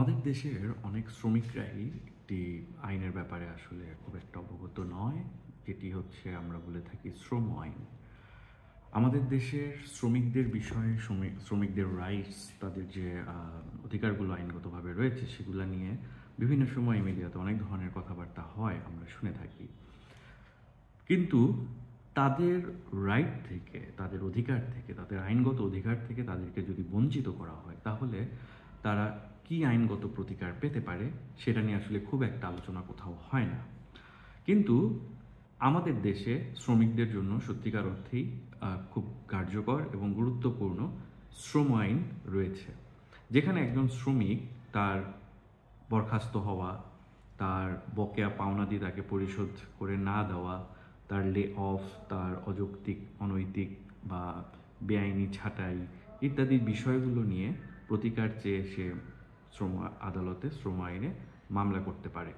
আমাদের দেশের অনেক শ্রমিকরাই একটি আইনের ব্যাপারে আসলে খুব একটা অবগত নয়, যেটি হচ্ছে আমরা বলে থাকি শ্রম আইন। আমাদের দেশের শ্রমিকদের বিষয়ে শ্রমিকদের রাইটস, তাদের যে অধিকারগুলো আইনগতভাবে রয়েছে সেগুলো নিয়ে বিভিন্ন সময় মিডিয়াতে অনেক ধরনের কথাবার্তা হয়, আমরা শুনে থাকি। কিন্তু তাদের রাইট থেকে, তাদের অধিকার থেকে, তাদের আইনগত অধিকার থেকে তাদেরকে যদি বঞ্চিত করা হয়, তাহলে তারা কি আইনগত প্রতিকার পেতে পারে সেটা নিয়ে আসলে খুব একটা আলোচনা কোথাও হয় না। কিন্তু আমাদের দেশে শ্রমিকদের জন্য সত্যিকার অর্থেই খুব কার্যকর এবং গুরুত্বপূর্ণ শ্রম আইন রয়েছে, যেখানে একজন শ্রমিক তার বরখাস্ত হওয়া, তার বকেয়া পাওনাদি তাকে পরিশোধ করে না দেওয়া, তার লে অফ, তার অযৌক্তিক, অনৈতিক বা বেআইনি ছাঁটাই ইত্যাদি বিষয়গুলো নিয়ে প্রতিকার চেয়ে সে শ্রম আদালতে, শ্রম আইনে মামলা করতে পারে।